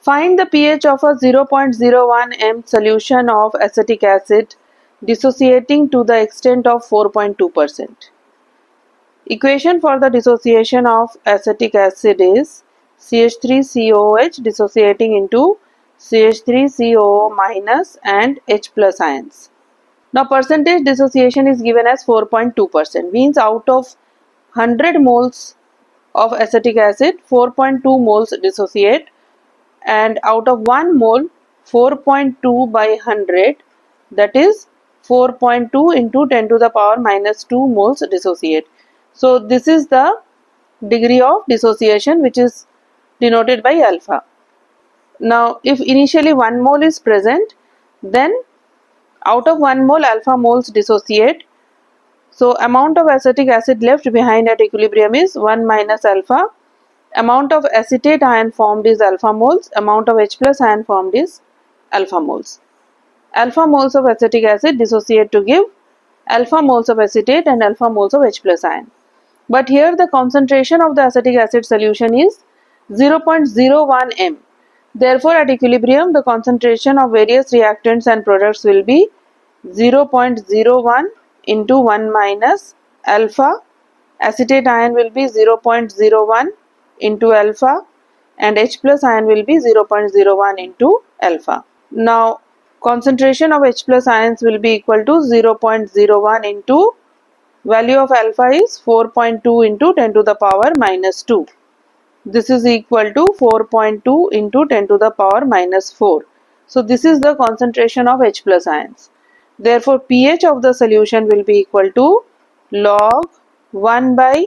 Find the pH of a 0.01 m solution of acetic acid dissociating to the extent of 4.2%. Equation for the dissociation of acetic acid is CH3COOH dissociating into CH3COO minus and H plus ions. Now percentage dissociation is given as 4.2%, means out of 100 moles of acetic acid 4.2 moles dissociate, and out of 1 mole 4.2 by 100, that is 4.2 into 10 to the power minus 2 moles dissociate. So this is the degree of dissociation which is denoted by alpha. Now if initially 1 mole is present, then out of 1 mole alpha moles dissociate. So amount of acetic acid left behind at equilibrium is 1 minus alpha. Amount of acetate ion formed is alpha moles. Amount of H plus ion formed is alpha moles. Alpha moles of acetic acid dissociate to give alpha moles of acetate and alpha moles of H plus ion. But here the concentration of the acetic acid solution is 0.01 m. Therefore at equilibrium the concentration of various reactants and products will be 0.01 into 1 minus alpha. Acetate ion will be 0.01 into alpha and H plus ion will be 0.01 into alpha. Now concentration of H plus ions will be equal to 0.01 into value of alpha is 4.2 into 10 to the power minus 2. This is equal to 4.2 into 10 to the power minus 4. So this is the concentration of H plus ions. Therefore pH of the solution will be equal to log 1 by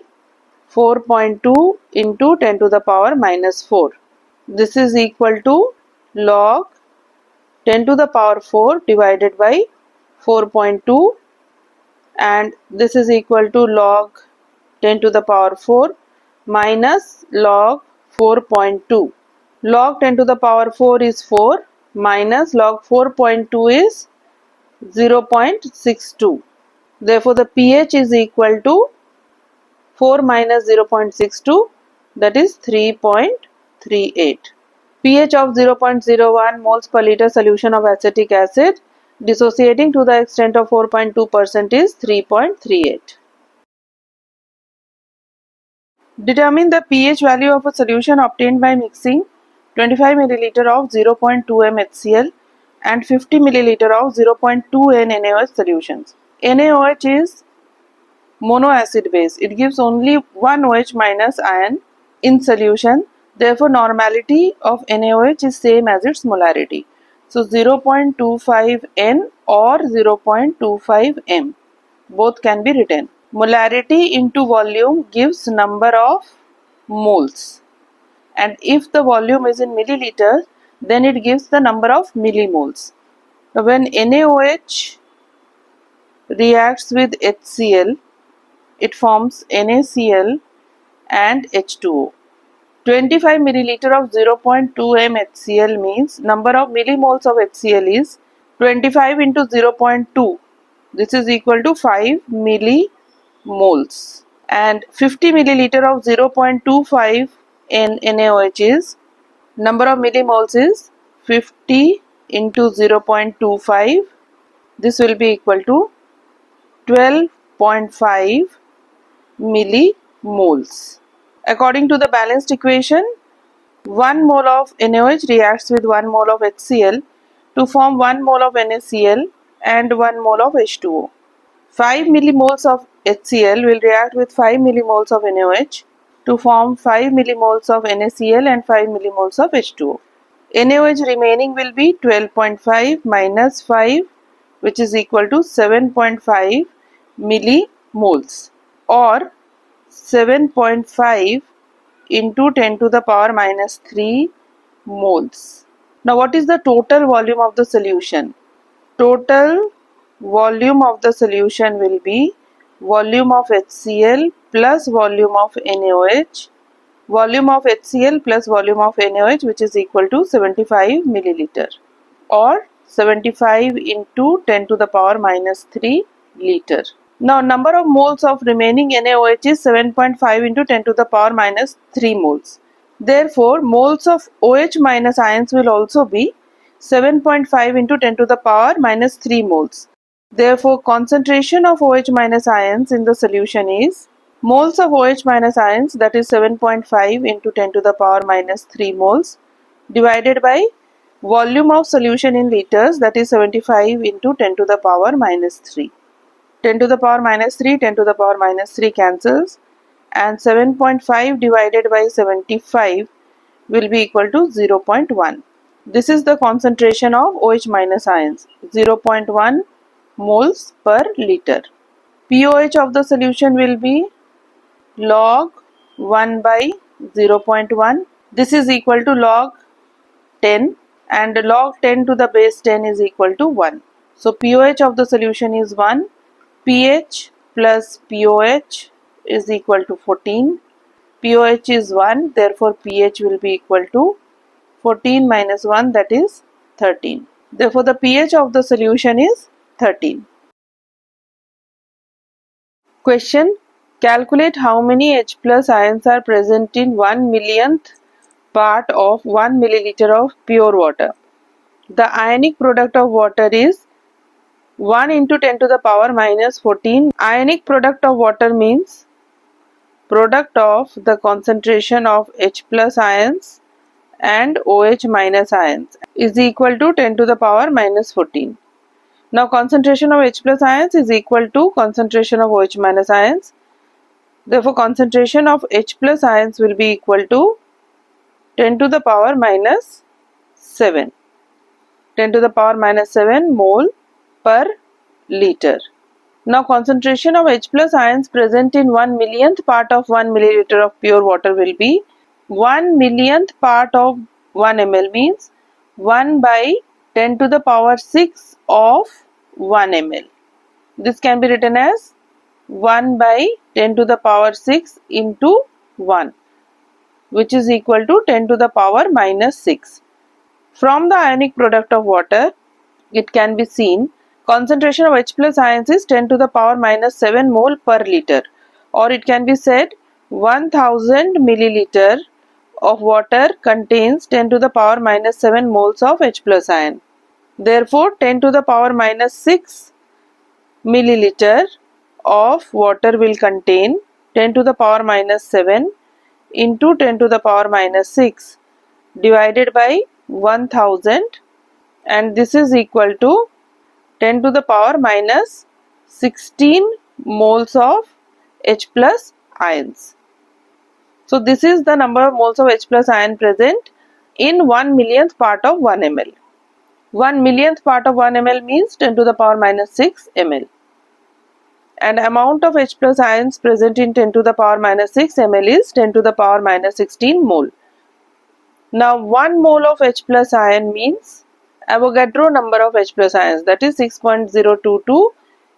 4.2 into 10 to the power minus 4. This is equal to log 10 to the power 4 divided by 4.2, and this is equal to log 10 to the power 4 minus log 4.2. Log 10 to the power 4 is 4 minus log 4.2 is 0.62. Therefore the pH is equal to 4 minus 0.62, that is 3.38. pH of 0.01 moles per liter solution of acetic acid dissociating to the extent of 4.2% is 3.38. Determine the pH value of a solution obtained by mixing 25 ml of 0.2 m HCl and 50 ml of 0.2 n NaOH solutions. NaOH is monoacid base. It gives only one OH minus ion in solution. Therefore normality of NaOH is same as its molarity. So 0.25 N or 0.25 M, both can be written. Molarity into volume gives number of moles, and if the volume is in milliliters, then it gives the number of millimoles. When NaOH reacts with HCl, it forms NaCl and H2O. 25 milliliter of 0.2 m HCl means number of millimoles of HCl is 25 into 0.2. This is equal to 5 millimoles. And 50 milliliter of 0.25 n NaOH is number of millimoles is 50 into 0.25. This will be equal to 12.5 millimoles. According to the balanced equation, 1 mole of NaOH reacts with 1 mole of HCl to form 1 mole of NaCl and 1 mole of H2O. 5 millimoles of HCl will react with 5 millimoles of NaOH to form 5 millimoles of NaCl and 5 millimoles of H2O. NaOH remaining will be 12.5 minus 5, which is equal to 7.5 millimoles, or 7.5 into 10 to the power minus 3 moles. Now what is the total volume of the solution? Total volume of the solution will be volume of HCl plus volume of NaOH, volume of HCl plus volume of NaOH, which is equal to 75 milliliter, or 75 into 10 to the power minus 3 liter. Now number of moles of remaining NaOH is 7.5 into 10 to the power minus 3 moles. Therefore, moles of OH minus ions will also be 7.5 into 10 to the power minus 3 moles. Therefore, concentration of OH minus ions in the solution is moles of OH minus ions, that is 7.5 into 10 to the power minus 3 moles, divided by volume of solution in liters, that is 75 into 10 to the power minus 3. 10 to the power minus 3, 10 to the power minus 3 cancels, and 7.5 divided by 75 will be equal to 0.1. This is the concentration of OH minus ions, 0.1 moles per liter. pOH of the solution will be log 1 by 0.1. This is equal to log 10, and log 10 to the base 10 is equal to 1. So pOH of the solution is 1. pH plus pOH is equal to 14. pOH is 1, therefore pH will be equal to 14 minus 1, that is 13. Therefore the pH of the solution is 13. Question: calculate how many H plus ions are present in 1 millionth part of 1 milliliter of pure water. The ionic product of water is 1 into 10 to the power minus 14. Ionic product of water means product of the concentration of H plus ions and OH minus ions is equal to 10 to the power minus 14. Now concentration of H plus ions is equal to concentration of OH minus ions. Therefore concentration of H plus ions will be equal to 10 to the power minus 7. 10 to the power minus 7 mole per liter. Now concentration of H plus ions present in 1 millionth part of 1 milliliter of pure water will be 1 millionth part of 1 ml, means 1 by 10 to the power 6 of 1 ml. This can be written as 1 by 10 to the power 6 into 1, which is equal to 10 to the power minus 6. From the ionic product of water, it can be seen concentration of H plus ions is 10 to the power minus 7 mole per liter, or it can be said 1000 milliliter of water contains 10 to the power minus 7 moles of H plus ion. Therefore 10 to the power minus 6 milliliter of water will contain 10 to the power minus 7 into 10 to the power minus 6 divided by 1000, and this is equal to 10 to the power minus 16 moles of H plus ions. So this is the number of moles of H plus ion present in 1 millionth part of 1 ml. 1 millionth part of 1 ml means 10 to the power minus 6 ml. And amount of H plus ions present in 10 to the power minus 6 ml is 10 to the power minus 16 mole. Now 1 mole of H plus ion means Avogadro number of H plus ions, that is 6.022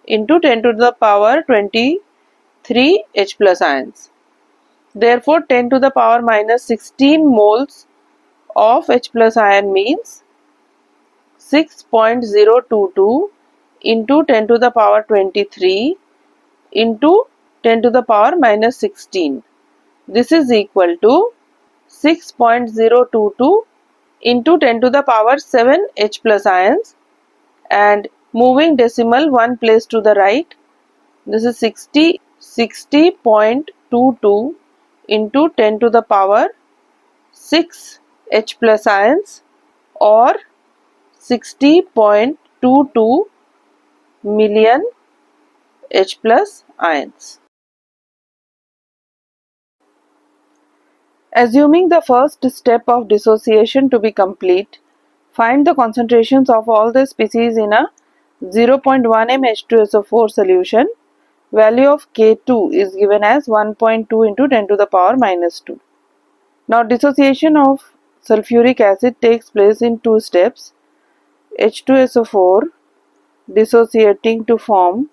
into 10 to the power 23 H plus ions. Therefore 10 to the power minus 16 moles of H plus ion means 6.022 into 10 to the power 23 into 10 to the power minus 16. This is equal to 6.022 into 10 to the power 7 H plus ions, and moving decimal one place to the right, this is 60.22 into 10 to the power 6 H plus ions, or 60.22 million H plus ions. Assuming the first step of dissociation to be complete, find the concentrations of all the species in a 0.1 m H2SO4 solution. Value of K2 is given as 1.2 into 10 to the power minus 2. Now dissociation of sulfuric acid takes place in two steps. H2SO4 dissociating to form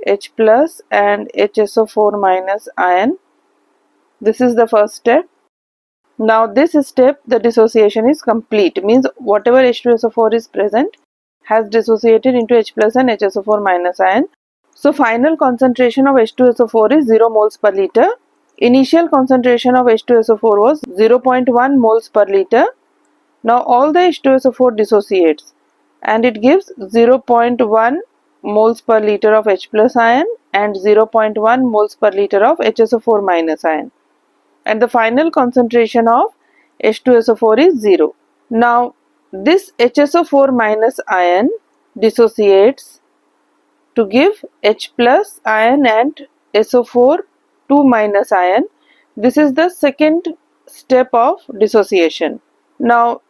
H plus and HSO4 minus ion. This is the first step. Now this step, the dissociation is complete, means whatever H2SO4 is present has dissociated into H plus and HSO4 minus ion. So final concentration of H2SO4 is 0 moles per liter. Initial concentration of H2SO4 was 0.1 moles per liter. Now all the H2SO4 dissociates and it gives 0.1 moles per liter of H plus ion and 0.1 moles per liter of HSO4 minus ion. And the final concentration of H2SO4 is 0. Now this HSO4 minus ion dissociates to give H plus ion and SO4 2 minus ion. This is the second step of dissociation. Now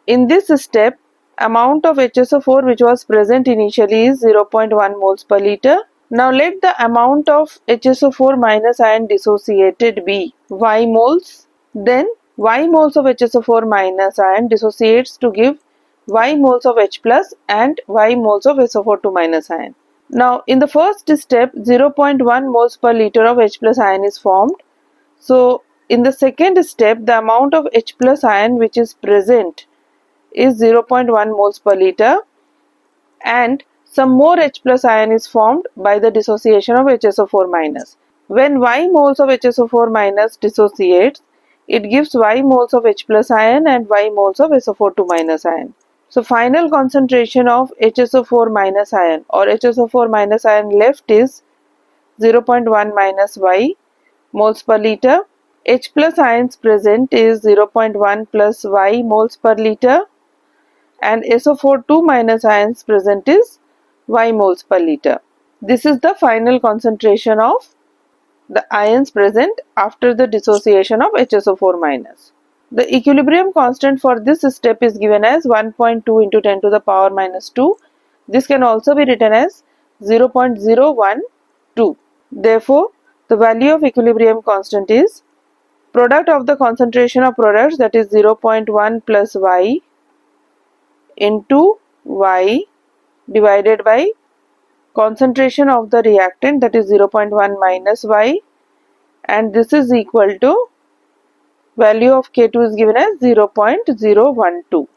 in this step, amount of HSO4 which was present initially is 0.1 moles per liter. Now let the amount of HSO4 minus ion dissociated be Y moles. Then Y moles of HSO4 minus ion dissociates to give Y moles of H plus and Y moles of SO4 2 minus ion. Now in the first step, 0.1 moles per liter of H plus ion is formed. So in the second step, the amount of H plus ion which is present is 0.1 moles per liter and some more H plus ion is formed by the dissociation of HSO4 minus. When Y moles of HSO4 minus dissociates, it gives Y moles of H plus ion and Y moles of SO4 2 minus ion. So final concentration of HSO4 minus ion or HSO4 minus ion left is 0.1 minus Y moles per liter. H plus ions present is 0.1 plus Y moles per liter and SO4 2 minus ions present is Y moles per liter. This is the final concentration of the ions present after the dissociation of HSO4 minus. The equilibrium constant for this step is given as 1.2 into 10 to the power minus 2. This can also be written as 0.012. Therefore, the value of equilibrium constant is product of the concentration of products, that is 0.1 plus Y into Y divided by concentration of the reactant, that is 0.1 minus Y, and this is equal to value of K2 is given as 0.012.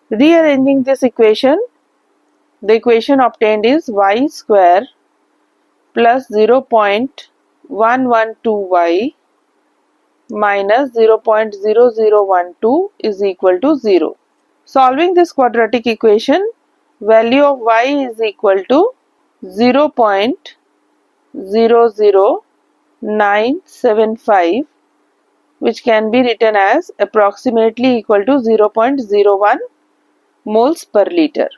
Rearranging this equation, the equation obtained is Y square plus 0.112Y minus 0.0012 is equal to 0. Solving this quadratic equation, value of Y is equal to 0.00975, which can be written as approximately equal to 0.01 moles per liter.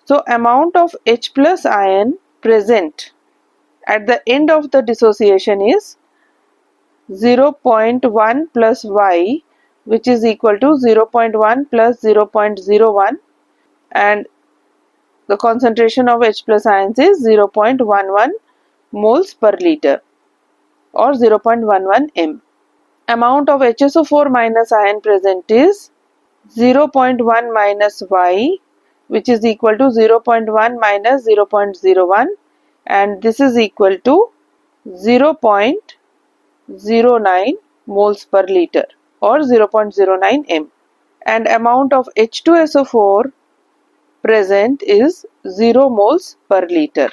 So amount of H plus ion present at the end of the dissociation is 0.1 plus Y, which is equal to 0.1 plus 0.01, and the concentration of H plus ions is 0.11 moles per liter or 0.11 m. Amount of HSO4 minus ion present is 0.1 minus Y, which is equal to 0.1 minus 0.01, and this is equal to 0.09 moles per liter or 0.09 m. And amount of H2SO4 present is 0 moles per liter.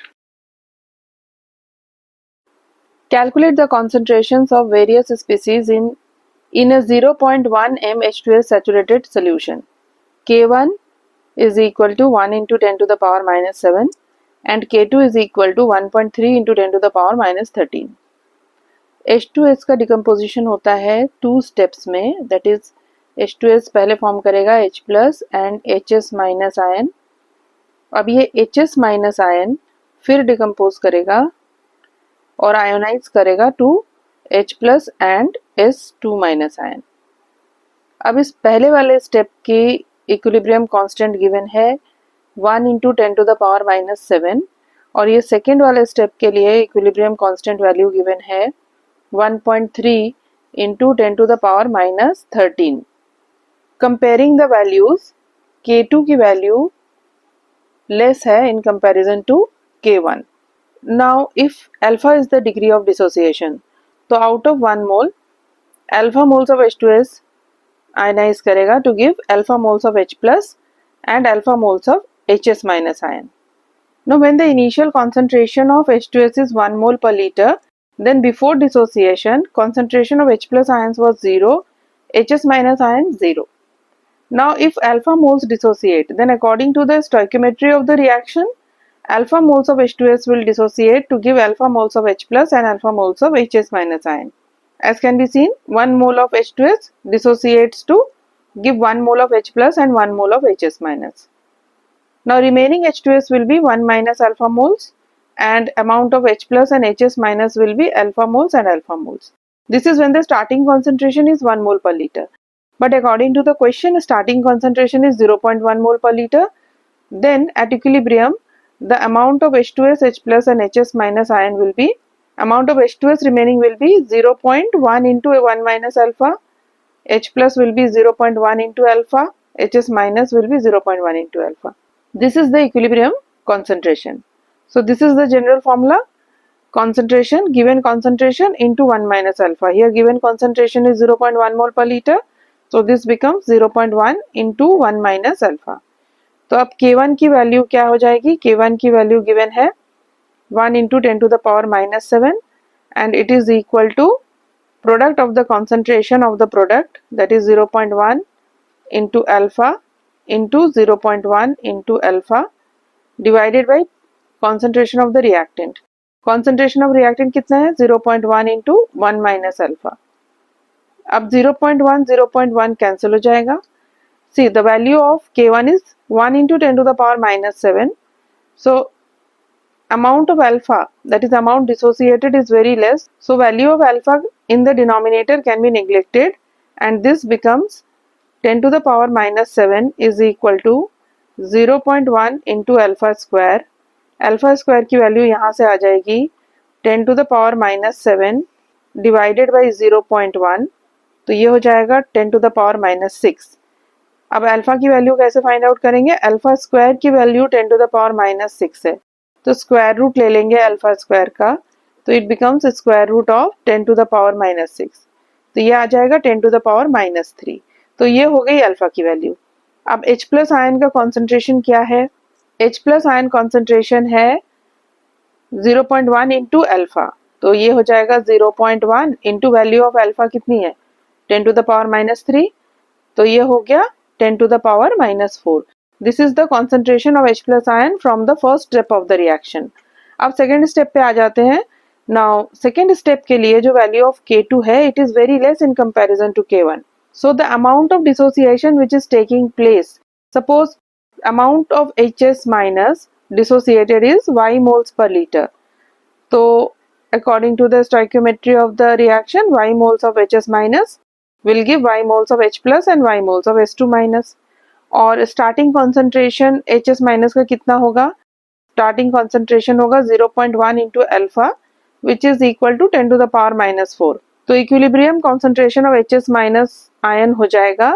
Calculate the concentrations of various species in a 0.1 m H2S saturated solution. K1 is equal to 1 into 10 to the power minus 7 and K2 is equal to 1.3 into 10 to the power minus 13. H2S का decomposition होता है 2 steps में, that is H2S पहले form करेगा H plus and HS minus ion. अब ये HS minus ion फिर decompose करेगा और आयोनाइज करेगा to H plus and S2 minus ion. अब इस पहले वाले स्टेप की इक्विलिब्रियम कांस्टेंट गिवन है 1 into 10 to the power minus 7 और ये सेकेंड वाले स्टेप के लिए इक्विलिब्रियम कांस्टेंट वैल्यू गिवन है 1.3 into 10 to the power minus 13. Comparing the values, K2 की वैल्यू less है in comparison to K1. Now if alpha is the degree of dissociation, तो out of 1 mole, alpha moles of H2S ionize करेगा to give alpha moles of H plus and alpha moles of HS minus ion. Now when the initial concentration of H2S is 1 mole per liter, Then before dissociation, concentration of H plus ions was 0, Hs minus ion 0. Now if alpha moles dissociate, then according to the stoichiometry of the reaction, alpha moles of H2S will dissociate to give alpha moles of H plus and alpha moles of Hs minus ion. As can be seen, 1 mole of H2S dissociates to give 1 mole of H plus and 1 mole of Hs minus. Now remaining H2S will be 1 minus alpha moles and amount of H plus and Hs minus will be alpha moles and alpha moles. This is when the starting concentration is 1 mole per liter. But according to the question, starting concentration is 0.1 mole per liter. Then at equilibrium, the amount of H2S, H plus and Hs minus ion will be, amount of H2S remaining will be 0.1 into 1 minus alpha, H plus will be 0.1 into alpha, Hs minus will be 0.1 into alpha. This is the equilibrium concentration. So this is the general formula, concentration, given concentration into 1 minus alpha. Here given concentration is 0.1 mole per liter. So this becomes 0.1 into 1 minus alpha. तो अब K1 की value क्या हो जाएगी? K1 की value given है 1 into 10 to the power minus 7 and it is equal to product of the concentration of the product, that is 0.1 into alpha into 0.1 into alpha divided by concentration of the reactant. Concentration of reactant कितना है? 0.1 into 1 minus alpha. अब 0.1 cancel हो जाएगा. See, the value of K1 is 1 into 10 to the power minus 7. So amount of alpha, that is amount dissociated, is very less. So value of alpha in the denominator can be neglected and this becomes 10 to the power minus 7 is equal to 0.1 into alpha square. Alpha square की value यहाँ से आ जाएगी 10 to the power minus 7 divided by 0.1, तो ये हो जाएगा 10 to the power minus 6. अब alpha की वैल्यू कैसे फाइंड आउट करेंगे? अल्फा स्क्वायर की value 10 to the power minus 6 है, तो स्क्वायर रूट ले लेंगे अल्फा स्क्वायर का, तो it becomes square root of 10 to the power minus 6, तो ये आ जाएगा 10 to the power minus 3. तो ये हो गई अल्फा की वैल्यू. अब H प्लस आयन का कॉन्सेंट्रेशन क्या है? H प्लस आयन कॉन्सेंट्रेशन है 0.1 इंटू अल्फा, तो ये हो जाएगा 0.1 इंटू वैल्यू ऑफ अल्फा कितनी है? 10 to the power minus 3, तो ये हो गया 10 to the power minus 4. This is the concentration of H plus ion from the first step of the reaction. अब second step पे आ जाते हैं. Now second step के लिए जो value of K2 है, it is very less in comparison to K1. So the amount of dissociation which is taking place, suppose amount of Hs minus dissociated is Y moles per liter. So according to the stoichiometry of the reaction, Y moles of Hs minus will give Y moles of H plus and Y moles of S2 minus. और starting concentration Hs minus का कितना होगा? Starting concentration होगा 0.1 into alpha which is equal to 10 to the power minus 4. तो equilibrium concentration of Hs minus ion हो जाएगा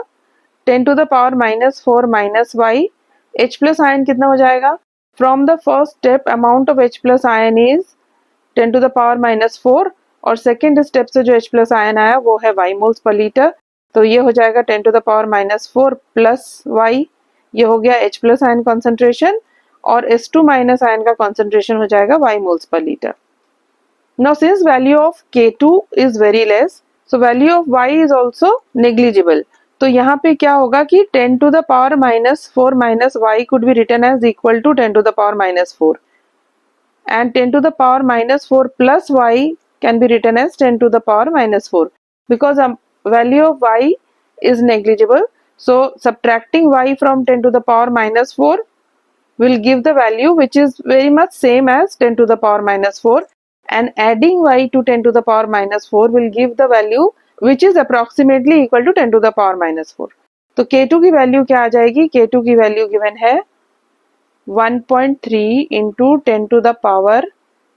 10 to the power minus 4 minus Y. H plus ion कितना हो जाएगा? From the first step amount of H plus ion is 10 to the power minus 4 और second step से जो H plus ion आया वो है Y मोल्स पर लीटर, तो ये हो जाएगा 10 to the power minus 4 plus Y, ये हो गया H प्लस आयन कॉन्सेंट्रेशन और S2 माइनस आयन का कॉन्सेंट्रेशन हो जाएगा Y moles per litre. Now since value of K2 is very less, so value of Y is also negligible. तो यहाँ पे क्या होगा कि 10 to the power minus 4 minus Y could be written as equal to 10 to the power minus 4 and 10 to the power minus 4 plus Y can be written as 10 to the power minus 4 because value of Y is negligible. So subtracting Y from 10 to the power minus 4 will give the value which is very much same as 10 to the power minus 4 and adding Y to 10 to the power minus 4 will give the value which is approximately equal to 10 to the power minus 4. तो K2 की value क्या आ जाएगी? K2 की value given है 1.3 into 10 to the power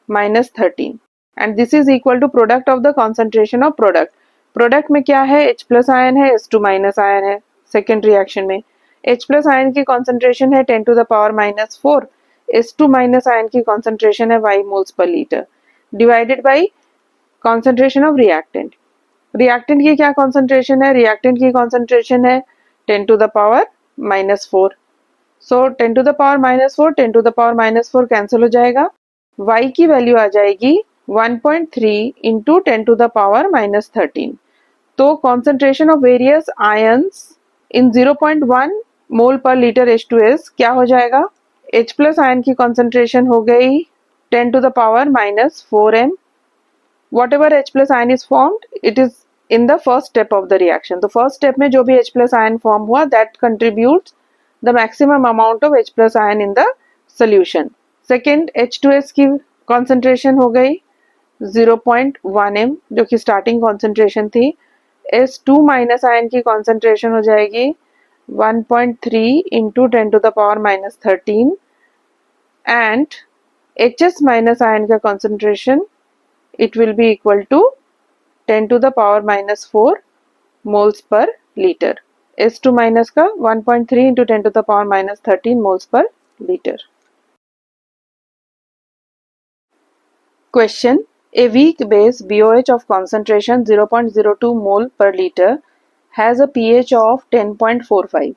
minus 13 and this is equal to product of the concentration of product. Product में क्या है? H plus ion है, S2 माइनस आयन है. सेकेंड रिएक्शन में H प्लस आयन की concentration है 10 to the power minus 4, S2 minus ion की concentration है Y moles per litre divided by concentration of reactant. Reactant की क्या कॉन्सेंट्रेशन है? रिएक्टेंट की कॉन्सेंट्रेशन है 10 to the power minus 4. So 10 to the power minus 4 10 to the power minus 4 cancel हो जाएगा. Y की वैल्यू आ जाएगी 1.3 into 10 to the power minus 13. तो concentration of various ions in 0.1 मोल पर लीटर H2S क्या हो जाएगा? H plus आयन की concentration हो गई 10 to the power minus 4m. Whatever H plus ion is formed, it is in the first step of the reaction. तो first step में जो भी H plus ion form हुआ, that contributes the maximum amount of H plus ion in the solution. Second, H2S की concentration हो गई 0.1 m, जो कि starting concentration थी. S2 माइनस आयन की concentration हो जाएगी 1.3 into 10 to the power minus 13 and HS minus ion का concentration it will be equal to 10 to the power minus 4 moles per liter. S2 minus का 1.3 into 10 to the power minus 13 moles per liter. Question. A weak base BOH of concentration 0.02 mole per liter has a pH of 10.45.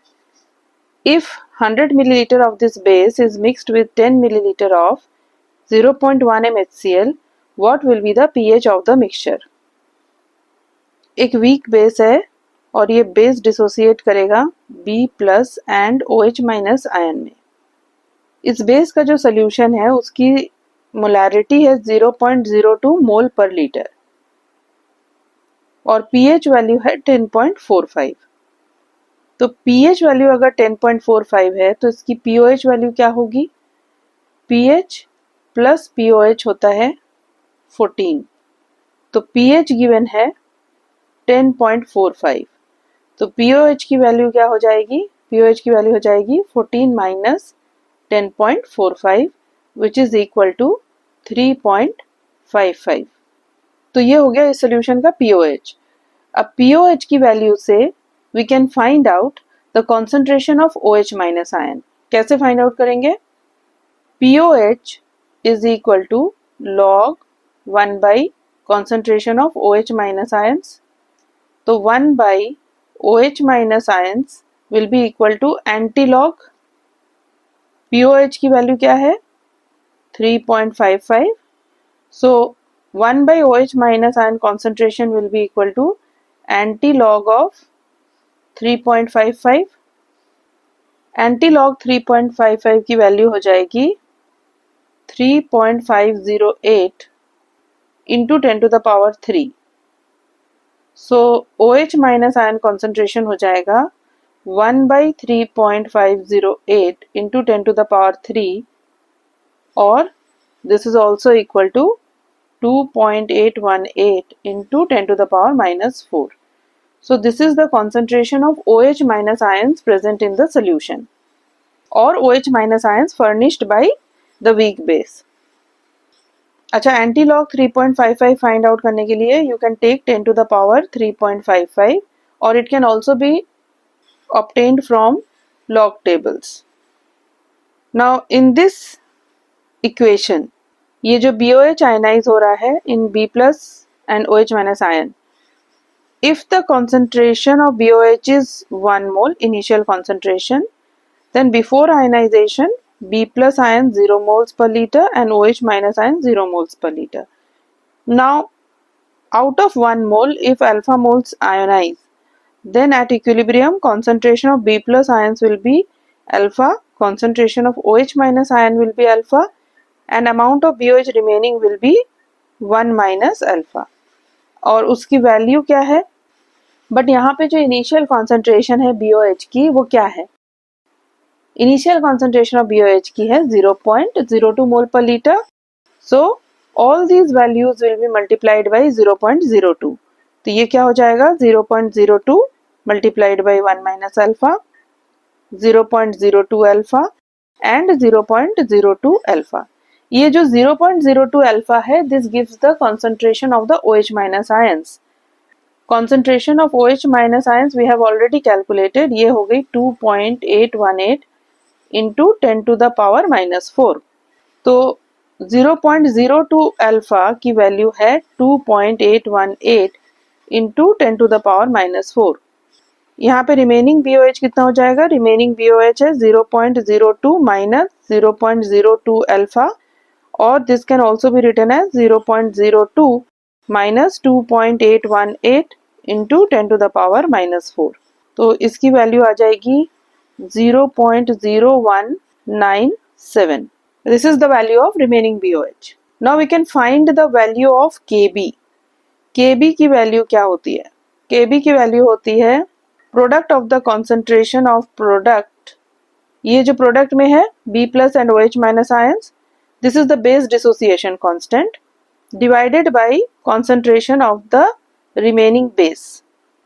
If 100 milliliter of this base is mixed with 10 milliliter of 0.1 m HCl, what will be the pH of the mixture? एक weak base है और ये base dissociate करेगा B plus and OH minus ion में. इस base का जो solution है उसकी molarity है 0.02 मोल पर लीटर और pH वैल्यू है 10.45. तो pH वैल्यू अगर 10.45 है तो इसकी pOH वैल्यू क्या होगी? pH प्लस pOH होता है 14. तो pH गिवन है 10.45. तो pOH की वैल्यू क्या हो जाएगी? pOH की वैल्यू हो जाएगी 14 minus 10.45 which is equal to 3.55. तो ये हो गया इस सॉल्यूशन का pOH. अब pOH की वैल्यू से we can find out the concentration of OH minus ion. कैसे find out करेंगे? pOH is equal to log 1 by concentration of OH minus ions. तो 1 by OH minus ions will be equal to anti-log pOH की value क्या है? 3.55. So 1 by OH minus ion concentration will be equal to anti-log of 3.55. Anti-log 3.55 की value हो जाएगी 3.508 into 10 to the power 3. So OH minus ion concentration हो जाएगा 1 by 3.508 into 10 to the power 3 और this is also equal to 2.818 into 10 to the power minus 4. So this is the concentration of OH minus ions present in the solution or OH minus ions furnished by the weak base. अच्छा, anti-log 3.55 find out करने के लिए you can take 10 to the power 3.55 or it can also be obtained from log tables. Now in this equation ये जो BOH ionize हो रहा है in B plus and OH minus ion. If the concentration of BOH is 1 mole initial concentration, then before ionization B plus ion 0 moles per liter and OH minus ion 0 moles per liter. Now out of 1 mole if alpha moles ionize, then at equilibrium concentration of B plus ions will be alpha, concentration of OH minus ion will be alpha and amount of BOH remaining will be 1 minus alpha. और उसकी value क्या है? But यहाँ पे जो initial concentration है BOH की वो क्या है? इनिशियल कॉन्सेंट्रेशन ऑफ BOH की है 0.02 मोल पर litre. So all these values will be multiplied by 0.02. तो ये क्या हो जाएगा? 0.02 multiplied by 1 minus alpha, 0.02 alpha and 0.02 alpha. ये जो 0.02 अल्फा है this gives the concentration of the OH minus ions. Concentration of OH minus ions we have already calculated. ये हो गई 2.818 into 10 to the power minus 4. तो 0.02 alpha की value है 2.818 into 10 to the power minus 4. यहाँ पे remaining BOH कितना हो जाएगा? रिमेनिंग BOH है 0.02 minus 0.02 alpha or this can also be written as 0.02 minus 2.818 into 10 to the power minus 4. तो इसकी वैल्यू आ जाएगी 0.0197. This is the value of remaining BOH. Now we can find the value of KB. KB की value क्या होती है? KB की value होती है product of the concentration of product, ये जो प्रोडक्ट में है B plus and OH minus ions, this is the base dissociation constant divided by concentration of the remaining base.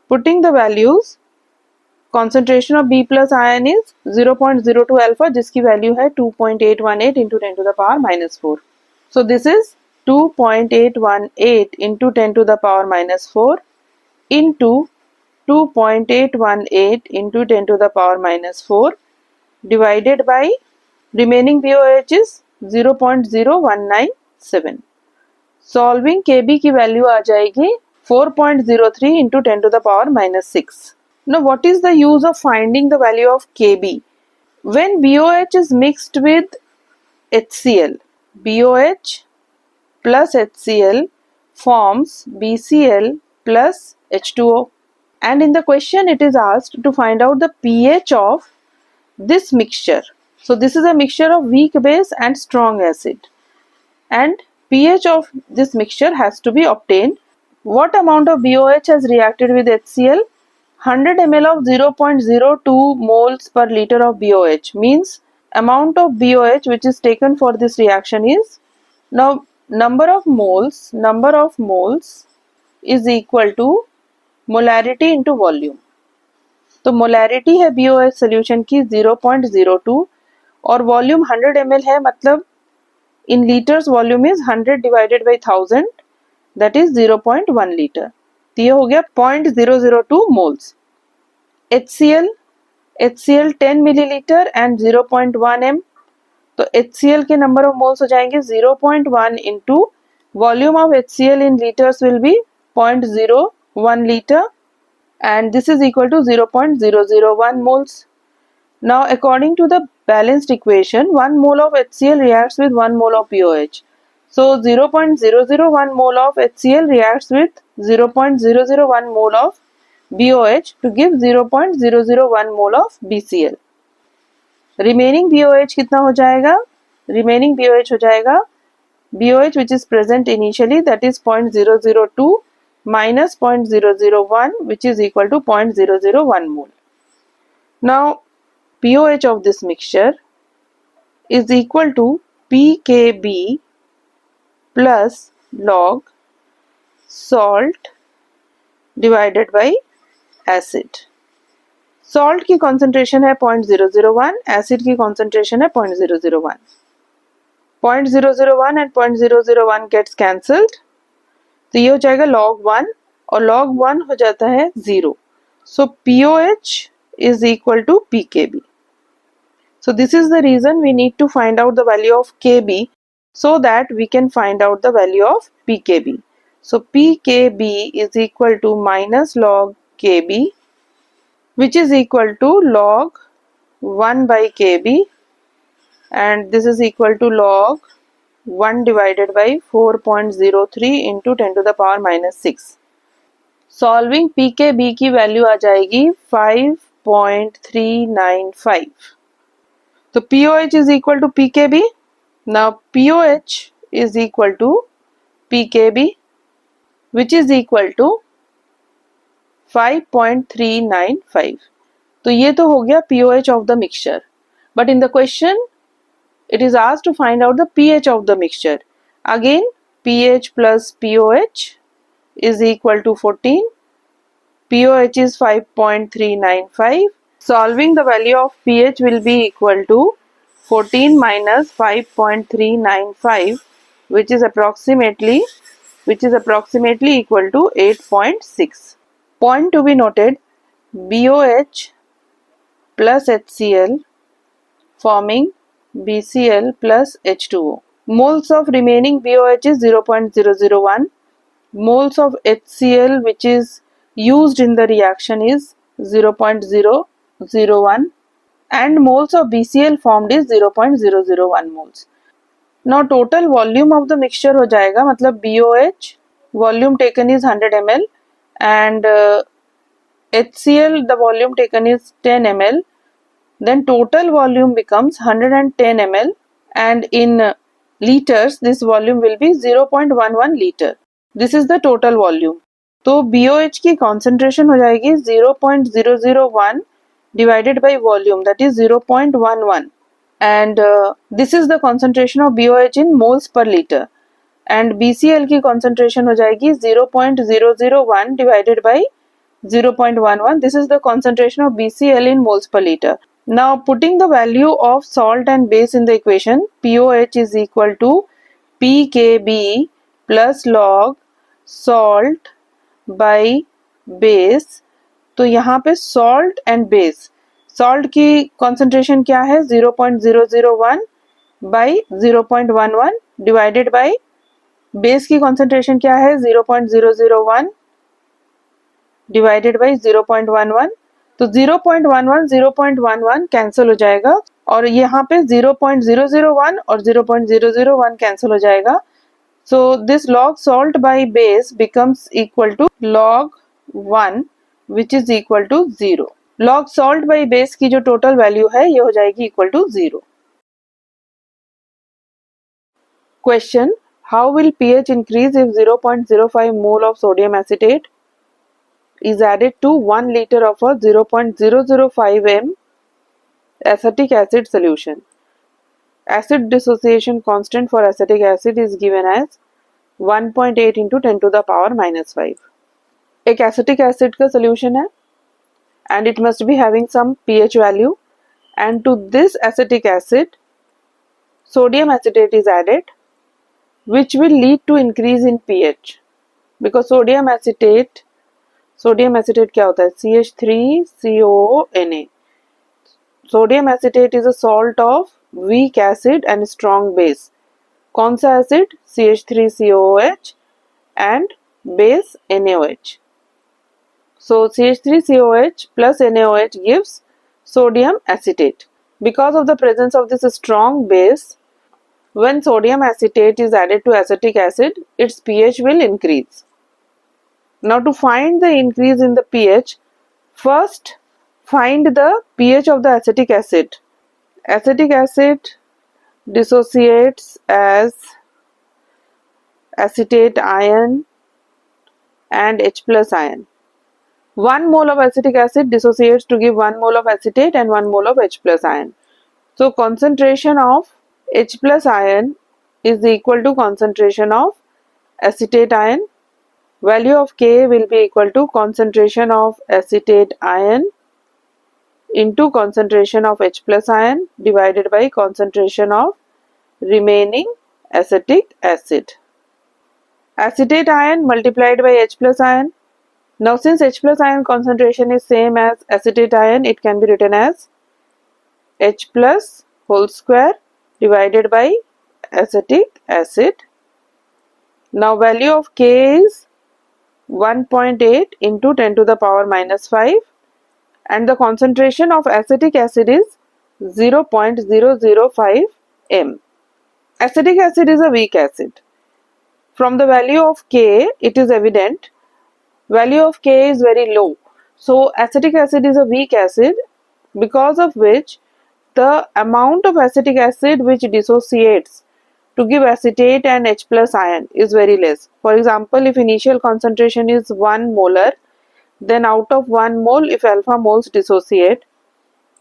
Putting the values, concentration of B plus ion is 0.02 alpha, जिसकी value है 2.818 into 10 to the power minus 4. So this is 2.818 into 10 to the power minus 4 into 2.818 into 10 to the power minus 4 divided by remaining BOH is 0.0197. Solving KB की value आ जाएगी 4.03 into 10 to the power minus 6. Now what is the use of finding the value of KB? When BOH is mixed with HCl, BOH plus HCl forms BCl plus H2O, and in the question it is asked to find out the pH of this mixture. So this is a mixture of weak base and strong acid, and pH of this mixture has to be obtained. What amount of BOH has reacted with HCl? 100 ml of 0.02 moles per liter of BOH means amount of BOH which is taken for this reaction is, now number of moles is equal to molarity into volume. तो molarity है BOH solution की 0.02 और volume 100 ml है, मतलब in liters volume is 100 divided by 1000, that is 0.1 liter. तो ये हो गया 0.002 moles. HCl 10 milliliter and 0.1 m, तो HCl के number of moles हो जाएंगे 0.1 into volume of HCl in liters will be 0.01 liter, and this is equal to 0.001 moles. Now according to the balanced equation, 1 mole of HCl reacts with 1 mole of BOH. So 0.001 mole of HCl reacts with 0.001 mole of BOH to give 0.001 mole of BCl. Remaining BOH कितना हो जाएगा? Remaining BOH हो जाएगा BOH which is present initially, that is 0.002 minus 0.001 which is equal to 0.001 mole. Now pH of this mixture is equal to pKb plus log salt divided by acid. Salt की concentration है 0.001, acid की concentration है 0.001. 0.001 and 0.001 gets cancelled, तो ये हो जाएगा log 1 और log 1 हो जाता है 0. So POH is equal to pKb. So this is the reason we need to find out the value of Kb so that we can find out the value of pKb. So pKb is equal to minus log Kb, which is equal to log 1 by Kb, and this is equal to log 1 divided by 4.03 into 10 to the power minus 6. Solving pKb की value आ जाएगी 5.395. तो POH is equal to pKb. Now POH is equal to pKb, which is equal to 5.395. तो ये तो हो गया POH of the mixture. But in the question, it is asked to find out the pH of the mixture. Again, pH plus POH is equal to 14. POH is 5.395. Solving, the value of pH will be equal to 14 minus 5.395, which is approximately equal to 8.6. Point to be noted: BOH plus HCl forming BCl plus H2O. Moles of remaining BOH is 0.001. Moles of HCl which is used in the reaction is 0.001, and moles of BCl formed is 0.001 moles. Now total volume of the mixture हो जाएगा, मतलब BOH volume taken is 100 ml and HCl the volume taken is 10 ml, then total volume becomes 110 ml and in liters this volume will be 0.11 liter. This is the total volume. तो BOH की concentration हो जाएगी 0.001 divided by volume, that is 0.11, and this is the concentration of BOH in moles per liter, and BCl की concentration हो जाएगी 0.001 divided by 0.11. This is the concentration of BCl in moles per liter. Now putting the value of salt and base in the equation, POH is equal to pKb plus log salt by base. तो यहाँ पे salt and base, salt की concentration क्या है 0.001 by 0.11 divided by base की concentration क्या है 0.001 divided by 0.11. तो 0.11 कैंसिल हो जाएगा और यहाँ पे 0.001 और 0.001 कैंसिल हो जाएगा. So this log salt by base becomes equal to log 1 which is equal to 0. log salt by base की जो टोटल वैल्यू है ये हो जाएगी equal to 0. Question: How will pH increase if 0.05 mole of sodium acetate is added to 1 liter of a 0.005 m acetic acid solution? Acid dissociation constant for acetic acid is given as 1.8 into 10 to the power minus 5. एक acetic acid का solution है and it must be having some pH value, and to this acetic acid sodium acetate is added which will lead to increase in pH because sodium acetate क्या होता है CH3COONA. Sodium acetate is a salt of weak acid and strong base. कौन सा acid? CH3COOH and base NaOH. So CH3COOH plus NaOH gives sodium acetate. Because of the presence of this strong base, when sodium acetate is added to acetic acid, its pH will increase. Now to find the increase in the pH, first find the pH of the acetic acid. Acetic acid dissociates as acetate ion and H plus ion. 1 mole of acetic acid dissociates to give 1 mole of acetate and 1 mole of H plus ion. So concentration of H plus ion is equal to concentration of acetate ion. Value of Ka will be equal to concentration of acetate ion into concentration of H plus ion divided by concentration of remaining acetic acid. Acetate ion multiplied by H plus ion. Now since H plus ion concentration is same as acetate ion, it can be written as H plus whole square divided by acetic acid. Now value of K is 1.8 into 10 to the power minus 5 and the concentration of acetic acid is 0.005 m. Acetic acid is a weak acid. From the value of K, it is evident value of K is very low. So acetic acid is a weak acid because of which the amount of acetic acid which dissociates to give acetate and H plus ion is very less. For example, if initial concentration is 1 molar, then out of 1 mole, if alpha moles dissociate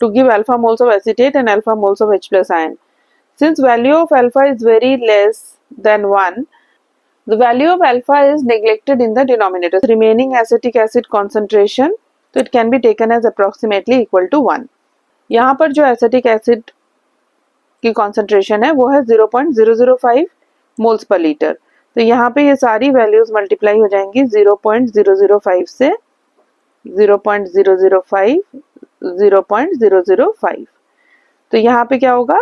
to give alpha moles of acetate and alpha moles of H plus ion. Since value of alpha is very less than 1, the value of alpha is neglected in the denominator. Remaining acetic acid concentration, so it can be taken as approximately equal to 1. यहाँ पर जो acetic acid की concentration है वो है 0.005 moles per liter. तो यहाँ पे ये सारी values multiply हो जाएंगी 0.005 से 0.005 0.005. तो यहाँ पे क्या होगा,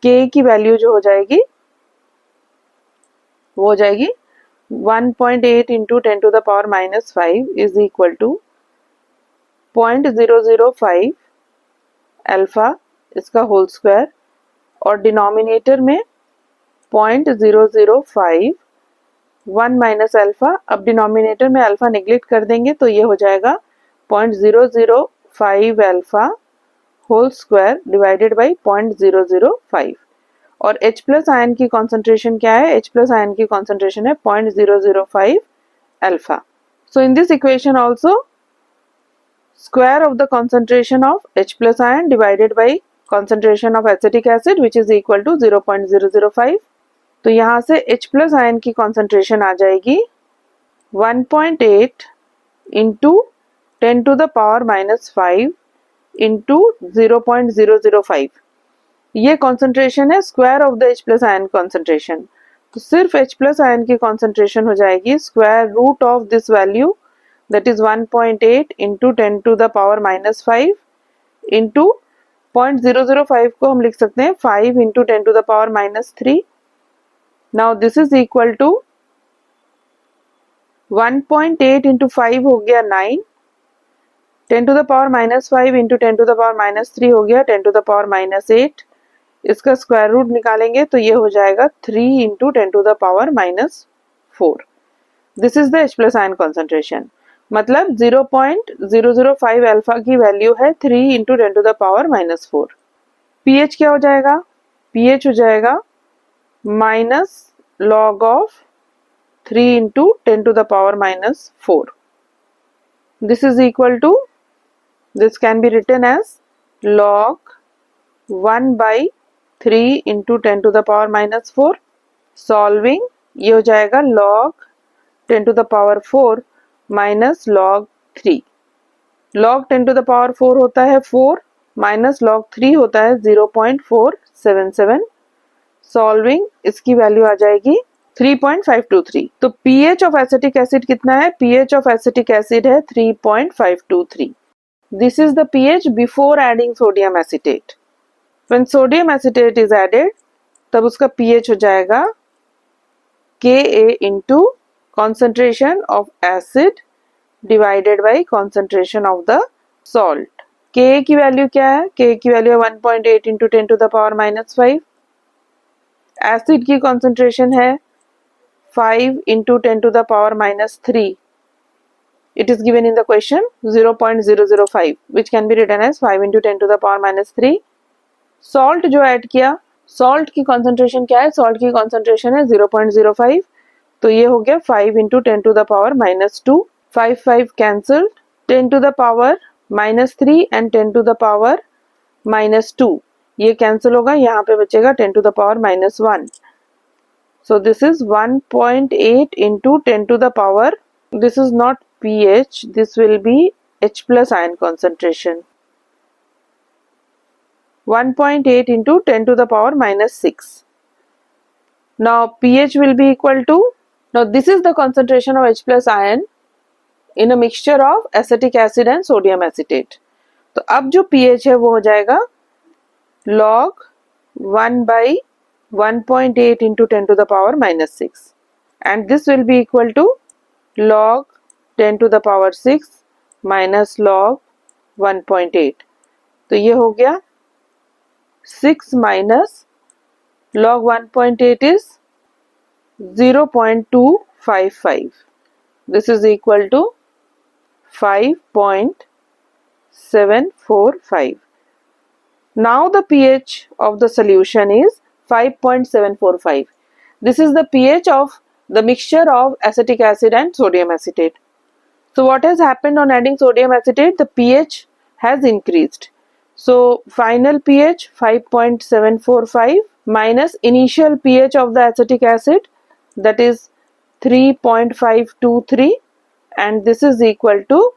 K की वैल्यू जो हो जाएगी वो हो जाएगी 1.8 into 10 to the power minus 5 is equal to 0.005 alpha इसका होल स्क्वायर और डिनोमिनेटर में 0.005 1 माइनस अल्फा। अब डिनोमिनेटर में अल्फा नेग्लेक्ट कर देंगे तो ये हो जाएगा 0.005 alpha whole square divided by 0.005। और H प्लस आयन की कॉन्सेंट्रेशन क्या है? H प्लस आयन की कॉन्सेंट्रेशन है 0.005 alpha. So in this equation also square of the concentration of H plus ion divided by concentration of acetic acid which is equal to 0.005। तो यहाँ से H plus ion की concentration आ जाएगी 1.8 into 10 to the power minus 5 into 0.005। ये concentration है square of the H plus ion concentration। तो सिर्फ H plus ion की concentration हो जाएगी square root of this value, that is 1.8 into 10 to the power minus 5 into 0.005 को हम लिख सकते हैं 5 into 10 to the power minus 3। Now this is equal to 1.8 into 5 हो गया 9, 10 to the power minus 5 into 10 to the power minus 3 हो गया 10 to the power minus 8। इसका स्क्वायर रूट निकालेंगे तो ये हो जाएगा 3 into 10 to the power minus 4। This is the H plus ion concentration। मतलब 0.005 अल्फा की वैल्यू है 3 into 10 to the power minus 4। pH क्या हो जाएगा? pH हो जाएगा minus log of 3 into 10 to the power minus 4। This is equal to, this can be written as log 1 by 3 into 10 to the power minus 4। Solving ये हो जाएगा log 10 to the power 4 minus log 3। log 10 to the power 4 होता है 4 minus log 3 होता है 0.477। Solving इसकी value आ जाएगी 3.523। तो pH ऑफ एसिटिक एसिड कितना है? pH ऑफ एसिटिक एसिड है 3.523। This is the pH before adding sodium acetate. When sodium acetate is added तब उसका pH हो जाएगा Ka into concentration of acid divided by concentration of the salt। Ka की value क्या है? Ka की value है 1.8 into 10 to the power minus 5। Acid की concentration है 5 into 10 to the power minus 3। It is given in the question 0.005 which can be written as 5 into 10 to the power minus 3। Salt जो add किया, salt की concentration क्या है? Salt की concentration है 0.05। तो ये हो गया 5 into 10 to the power minus 2। 5 cancelled, 10 to the power minus 3 and 10 to the power minus 2 ये कैंसिल होगा, यहाँ पे बचेगा 10 to the power minus 1। So this is 1.8 into 10 to the power, this is not pH, this will be H plus ion concentration। 1.8 into 10 to the power minus 6। Now pH will be equal to, now this is the concentration of H plus ion in a mixture of acetic acid and sodium acetate। तो अब जो pH है वो हो जाएगा log 1 by 1.8 into 10 to the power minus 6 and this will be equal to log 10 to the power 6 minus log 1.8। तो ये हो गया 6 minus log 1.8 is 0.255। This is equal to 5.745। Now the pH of the solution is 5.745। This is the pH of the mixture of acetic acid and sodium acetate। So what has happened on adding sodium acetate? The pH has increased। So final pH 5.745 minus initial pH of the acetic acid, that is 3.523 and this is equal to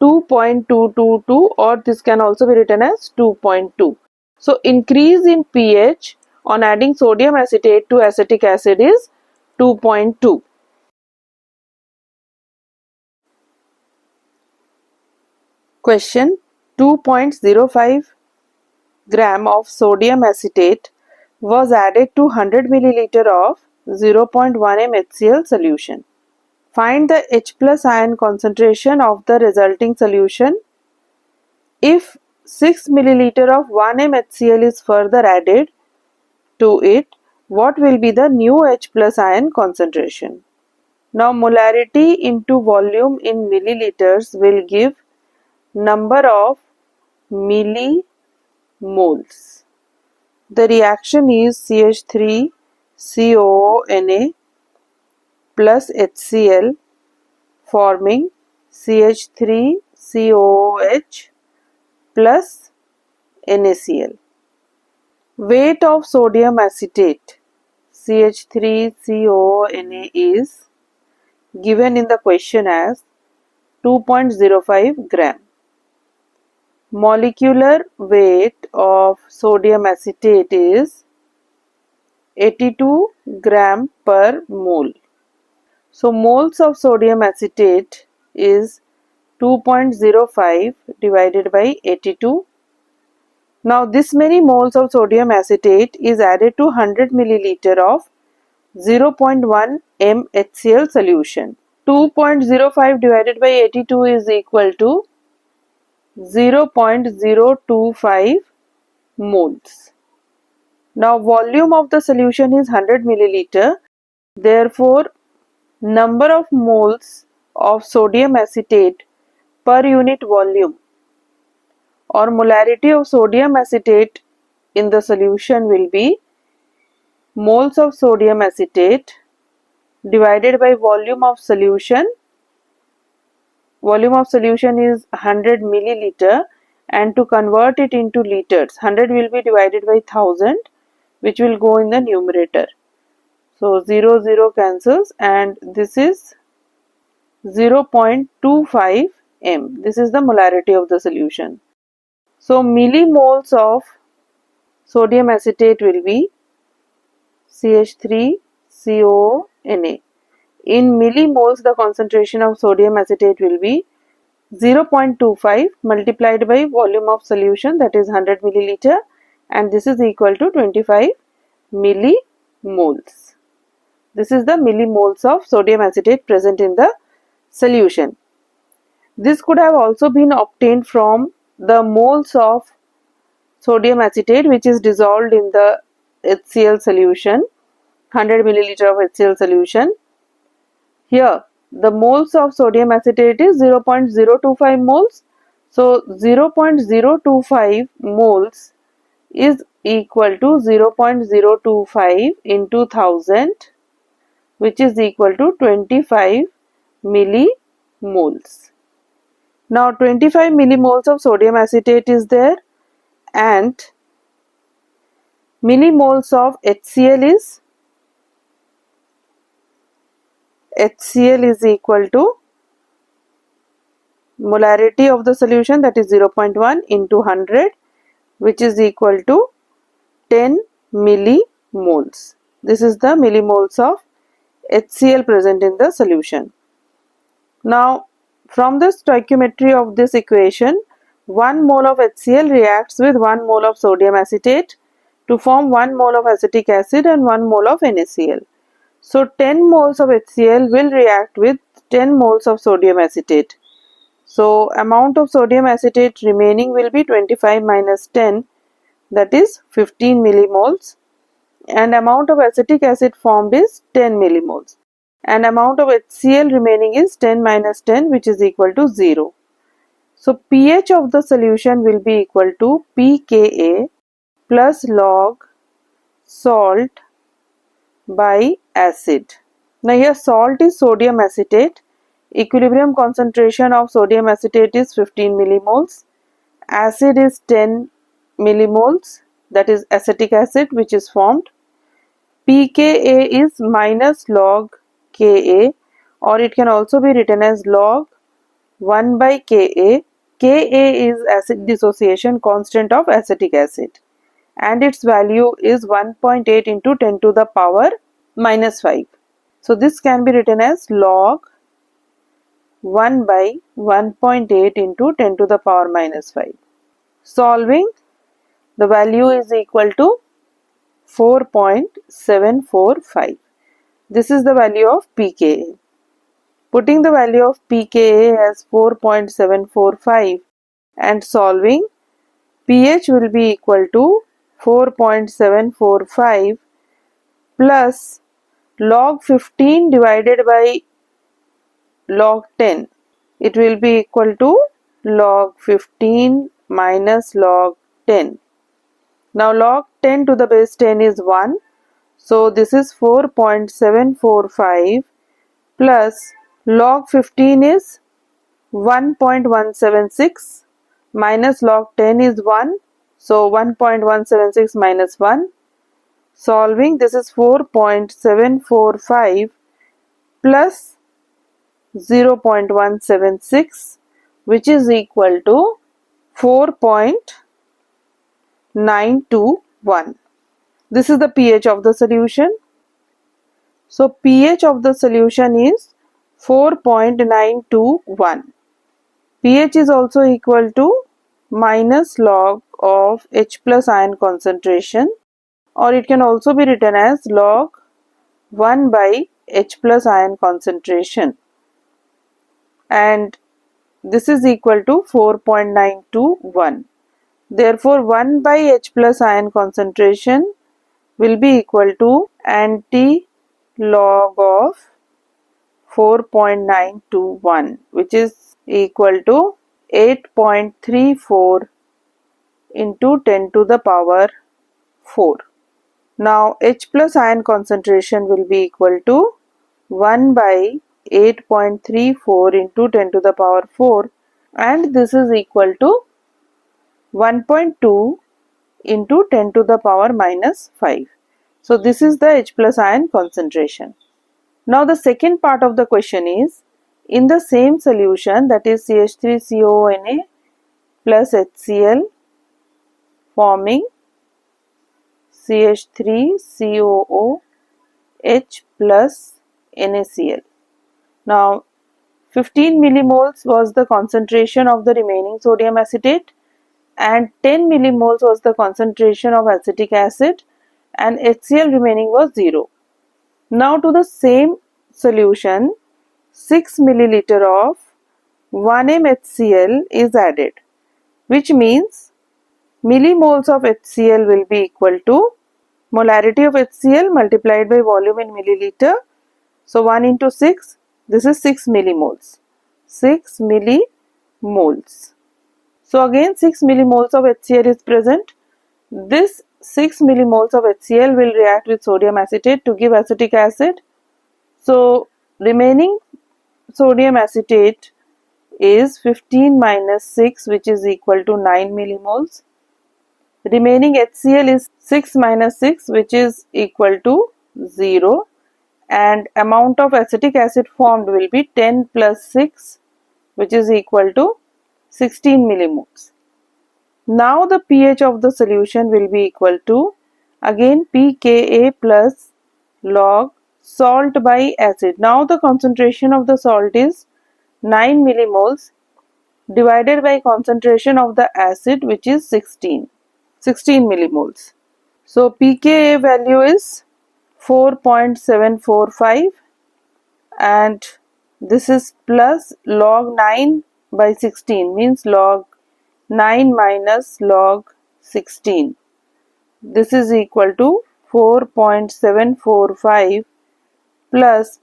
2.222 or this can also be written as 2.2। So increase in pH on adding sodium acetate to acetic acid is 2.2। Question: 2.05 gram of sodium acetate was added to 100 milliliter of 0.1 m HCl solution। Find the H plus ion concentration of the resulting solution if 6 milliliter of 1 m HCl is further added to it, what will be the new H plus ion concentration? Now molarity into volume in milliliters will give number of millimoles. The reaction is CH3COONA plus HCl forming CH3COOH plus NaCl. Weight of sodium acetate CH3COONA is given in the question as 2.05 gram. Molecular weight of sodium acetate is 82 gram per mole. So moles of sodium acetate is 2.05 divided by 82. Now this many moles of sodium acetate is added to 100 milliliter of 0.1 m HCl solution. 2.05 divided by 82 is equal to 0.025 moles. Now volume of the solution is 100 milliliter. Therefore, number of moles of sodium acetate per unit volume or molarity of sodium acetate in the solution will be moles of sodium acetate divided by volume of solution. Volume of solution is 100 milliliter, and to convert it into liters, 100 will be divided by 1000, which will go in the numerator. So 0 cancels, and this is 0.25 m. This is the molarity of the solution. So millimoles of sodium acetate will be CH3COONA. In millimoles, the concentration of sodium acetate will be 0.25 multiplied by volume of solution, that is 100 milliliter, and this is equal to 25 millimoles. This is the millimoles of sodium acetate present in the solution. This could have also been obtained from the moles of sodium acetate which is dissolved in the HCl solution, 100 milliliter of HCl solution. Here the moles of sodium acetate is 0.025 moles. So 0.025 moles is equal to 0.025 into 1000, which is equal to 25 millimoles. Now 25 millimoles of sodium acetate is there, and millimoles of HCl is equal to molarity of the solution, that is 0.1 into 100, which is equal to 10 millimoles. This is the millimoles of HCl present in the solution. Now from the stoichiometry of this equation, 1 mole of HCl reacts with 1 mole of sodium acetate to form 1 mole of acetic acid and 1 mole of NaCl. So 10 moles of HCl will react with 10 moles of sodium acetate. So amount of sodium acetate remaining will be 25 minus 10, that is 15 millimoles, and amount of acetic acid formed is 10 millimoles, and amount of HCl remaining is 10 minus 10, which is equal to 0. So pH of the solution will be equal to pKa plus log salt by acid. Now here salt is sodium acetate. Equilibrium concentration of sodium acetate is 15 millimoles. Acid is 10 millimoles, that is acetic acid which is formed. pKa is minus log Ka, or it can also be written as log 1 by Ka. Ka is acid dissociation constant of acetic acid, and its value is 1.8 into 10 to the power minus 5. So this can be written as log 1 by 1.8 into 10 to the power minus 5. Solving, the value is equal to 4.745. This is the value of pKa. Putting the value of pKa as 4.745 and solving, pH will be equal to 4.745 plus log 15 divided by log 10. It will be equal to log 15 minus log 10. Now log 10 to the base 10 is 1. So this is 4.745 plus log 15 is 1.176 minus log 10 is 1. So 1.176 minus 1. Solving, this is 4.745 plus 0.176, which is equal to 4.921. This is the pH of the solution. So pH of the solution is 4.921. pH is also equal to minus log of H plus ion concentration, or it can also be written as log 1 by H plus ion concentration, and this is equal to 4.921. Therefore 1 by H plus ion concentration will be equal to anti-log of 4.921, which is equal to 8.34 into 10 to the power 4. Now H plus ion concentration will be equal to 1 by 8.34 into 10 to the power 4, and this is equal to 1.2 into 10 to the power minus 5. So this is the H plus ion concentration. Now the second part of the question is, in the same solution, that is CH3COONA plus HCl forming CH3COOH plus NaCl. Now 15 millimoles was the concentration of the remaining sodium acetate and 10 millimoles was the concentration of acetic acid, and HCl remaining was 0. Now to the same solution, 6 milliliter of 1m HCl is added, which means millimoles of HCl will be equal to molarity of HCl multiplied by volume in milliliter. So 1 into 6, this is 6 millimoles. 6 millimoles. So again 6 millimoles of HCl is present. This 6 millimoles of HCl will react with sodium acetate to give acetic acid. So remaining sodium acetate is 15 minus 6, which is equal to 9 millimoles. Remaining HCl is 6 minus 6, which is equal to 0, and amount of acetic acid formed will be 10 plus 6, which is equal to 16 millimoles. Now the pH of the solution will be equal to again pKa plus log salt by acid. Now the concentration of the salt is 9 millimoles divided by concentration of the acid, which is 16 millimoles. So pKa value is 4.745, and this is plus log 9 by 16, means log 9 minus log 16. This is equal to 4.745 plus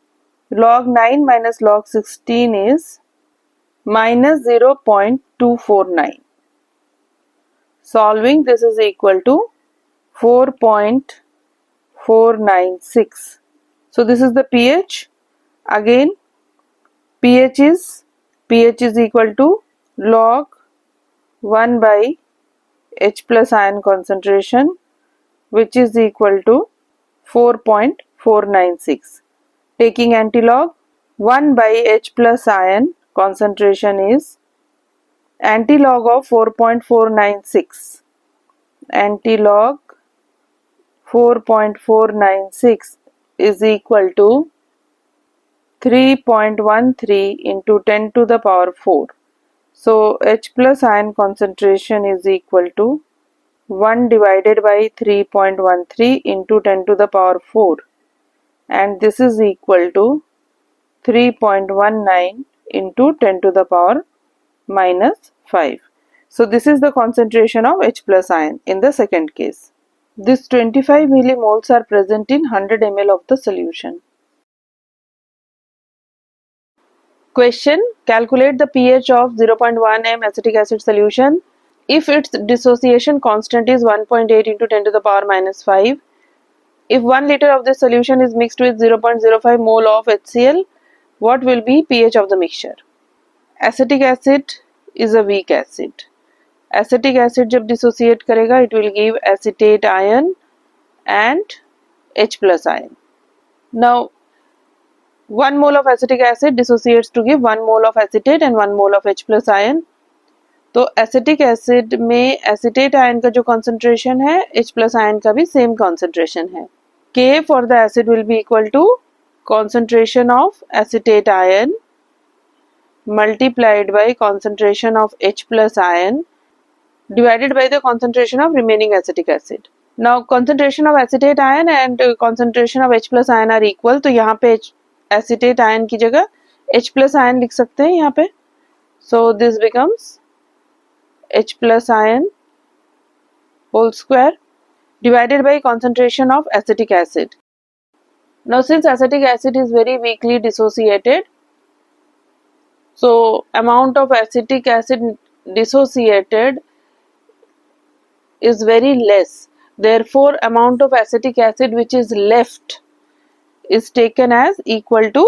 log 9 minus log 16 is minus 0.249. Solving, this is equal to 4.496. So this is the pH. Again pH is equal to log 1 by H plus ion concentration, which is equal to 4.496. Taking antilog, 1 by H plus ion concentration is antilog of 4.496. Antilog 4.496 is equal to 3.13 into 10 to the power 4. So H plus ion concentration is equal to 1 divided by 3.13 into 10 to the power 4, and this is equal to 3.19 into 10 to the power minus 5. So this is the concentration of H plus ion in the second case. This 25 millimoles are present in 100 ml of the solution. Question: calculate the pH of 0.1 m acetic acid solution if its dissociation constant is 1.8 into 10 to the power minus 5. If 1 liter of this solution is mixed with 0.05 mole of HCl, what will be pH of the mixture? Acetic acid is a weak acid. Acetic acid जब dissociate करेगा, it will give acetate ion and H plus ion. Now 1 mole of acetic acid dissociates to give 1 mole of acetate and 1 mole of H plus ion. तो acetic acid में acetate ion का जो concentration है, H plus ion का भी same concentration है. K for the acid will be equal to concentration of acetate ion multiplied by concentration of H plus ion divided by the concentration of remaining acetic acid. Now concentration of acetate ion and concentration of H plus ion are equal, तो यहाँ पे acetate ion की जगह H plus ion लिख सकते हैं यहाँ पे. So this becomes H plus ion whole square divided by concentration of acetic acid. Now since acetic acid is very weakly dissociated, so amount of acetic acid dissociated is very less. Therefore amount of acetic acid which is left is taken as equal to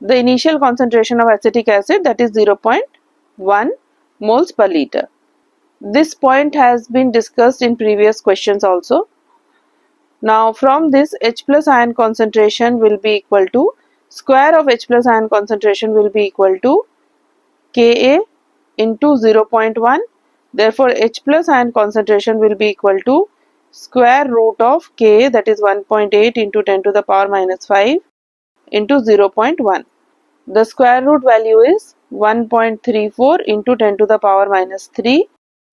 the initial concentration of acetic acid, that is 0.1 moles per liter. This point has been discussed in previous questions also. Now from this H plus ion concentration will be equal to square of H plus ion concentration will be equal to Ka into 0.1. Therefore H plus ion concentration will be equal to square root of Ka, that is 1.8 into 10 to the power minus 5 into 0.1. The square root value is 1.34 into 10 to the power minus 3.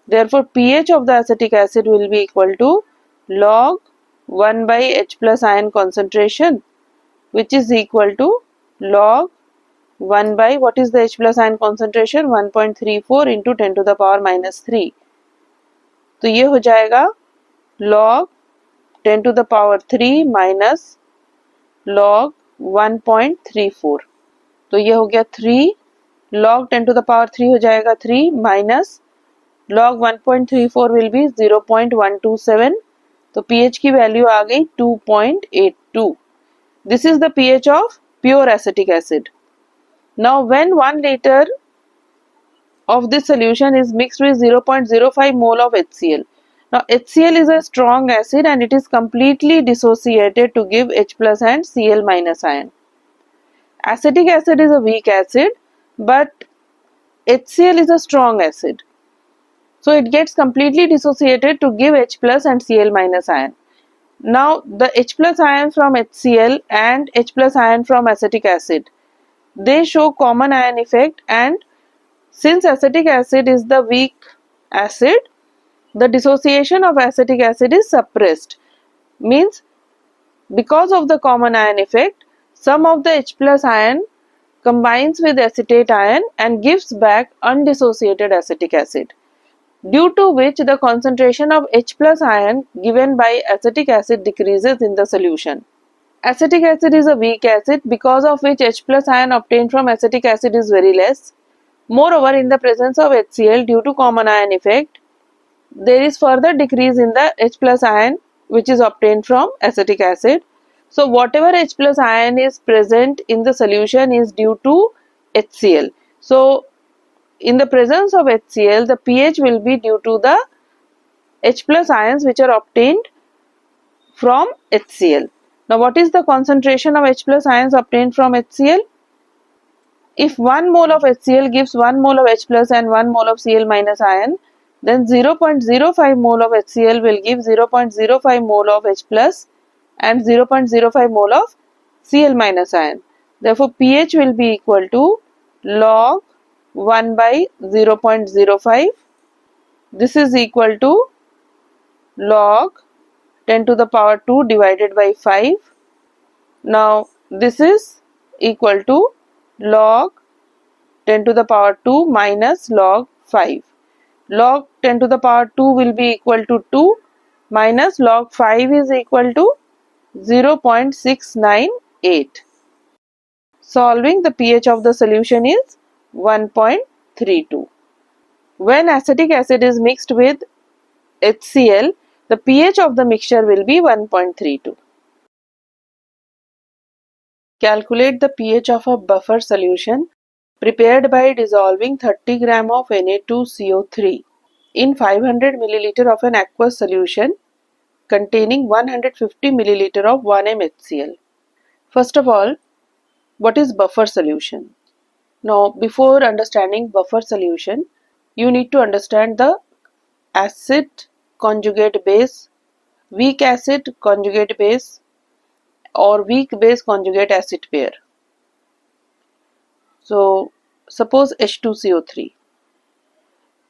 Therefore pH of the acetic acid will be equal to log 1 by H plus ion concentration, which is equal to log 1 by, what is the H plus ion concentration, 1.34 into 10 to the power minus 3. तो ये हो जाएगा log 10 to the power 3 minus log 1.34. तो ये हो गया 3, log 10 to the power 3 हो जाएगा 3 minus log 1.34 will be 0.127. तो pH की वैल्यू आ गई 2.82. This is the pH of pure acetic acid. Now when 1 liter of this solution is mixed with 0.05 mole of HCl. Now HCl is a strong acid and it is completely dissociated to give H plus and Cl minus ion. Acetic acid is a weak acid, but HCl is a strong acid. So it gets completely dissociated to give H plus and Cl minus ion. Now the H plus ion from HCl and H plus ion from acetic acid, they show common ion effect, and since acetic acid is the weak acid, the dissociation of acetic acid is suppressed. Means because of the common ion effect, some of the H plus ion combines with acetate ion and gives back undissociated acetic acid, due to which the concentration of H plus ion given by acetic acid decreases in the solution. Acetic acid is a weak acid, because of which H plus ion obtained from acetic acid is very less. Moreover, in the presence of HCl, due to common ion effect, there is further decrease in the H plus ion which is obtained from acetic acid. So whatever H plus ion is present in the solution is due to HCl. So in the presence of HCl, the pH will be due to the H plus ions which are obtained from HCl. Now what is the concentration of H plus ions obtained from HCl? If 1 mole of HCl gives 1 mole of H plus and 1 mole of Cl minus ion, then 0.05 mole of HCl will give 0.05 mole of H plus and 0.05 mole of Cl minus ion. Therefore pH will be equal to log 1 by 0.05. This is equal to log 10 to the power 2 divided by 5. Now this is equal to log 10 to the power 2 minus log 5. log 10 to the power 2 will be equal to 2 minus log 5 is equal to 0.698. Solving, the pH of the solution is 1.32. When acetic acid is mixed with HCl, the pH of the mixture will be 1.32. Calculate the pH of a buffer solution prepared by dissolving 30 gram of Na2CO3 in 500 milliliter of an aqueous solution containing 150 milliliter of 1m HCl. First of all, what is buffer solution? Now, before understanding buffer solution, you need to understand the acid conjugate base, weak acid conjugate base, or weak base conjugate acid pair. So, suppose H2CO3.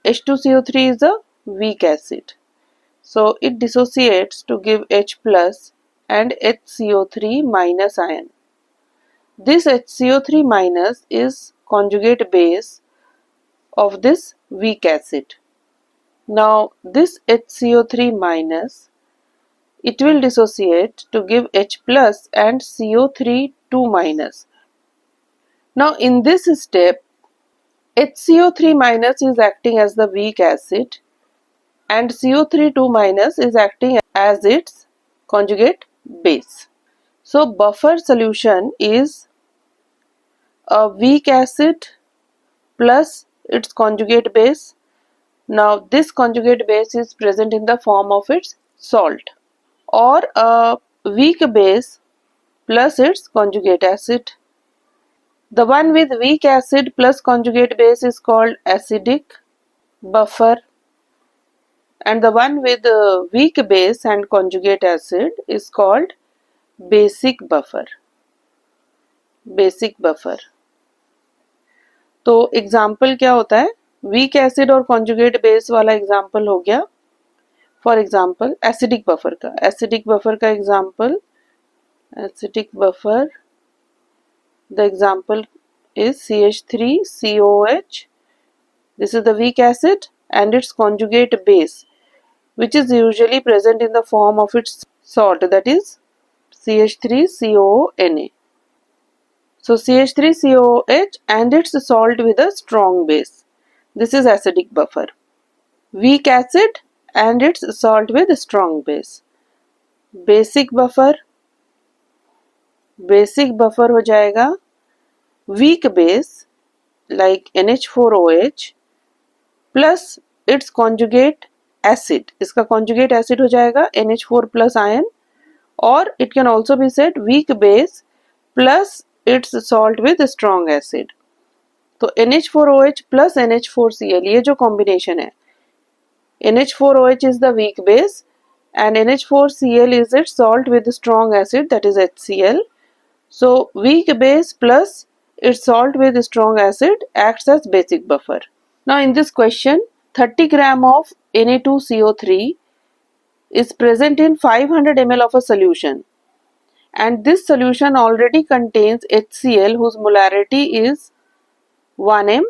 H2CO3 is a weak acid. So, it dissociates to give H plus and HCO3 minus ion. This HCO3 minus is conjugate base of this weak acid. Now, this HCO3 minus, it will dissociate to give H plus and CO3 2 minus. Now, in this step, HCO3 minus is acting as the weak acid and CO3 2 minus is acting as its conjugate base. So, buffer solution is a weak acid plus its conjugate base. Now, this conjugate base is present in the form of its salt, or a weak base plus its conjugate acid. The one with weak acid plus conjugate base is called acidic buffer, and the one with weak base and conjugate acid is called basic buffer. Basic buffer. तो example क्या होता है? Weak acid और conjugate base वाला example हो गया. For example acidic buffer का. Acidic buffer का example, acidic buffer, the example is CH3COOH. This is the weak acid and its conjugate base, which is usually present in the form of its salt, that is CH3COONA. So CH3COOH and its salt with a strong base. This is acidic buffer. Weak acid and its salt with strong base. Basic buffer. Basic buffer हो जाएगा weak base like NH4OH plus its conjugate acid. इसका conjugate acid हो जाएगा NH4 plus ion, or it can also be said weak base plus its salt with strong acid. तो NH4OH plus NH4Cl, ये जो combination है, NH4OH is the weak base and NH4Cl is its salt with strong acid, that is HCl. So weak base plus its salt with strong acid acts as basic buffer. Now in this question, 30 gram of Na2CO3 is present in 500 ml of a solution, and this solution already contains HCl whose molarity is 1m,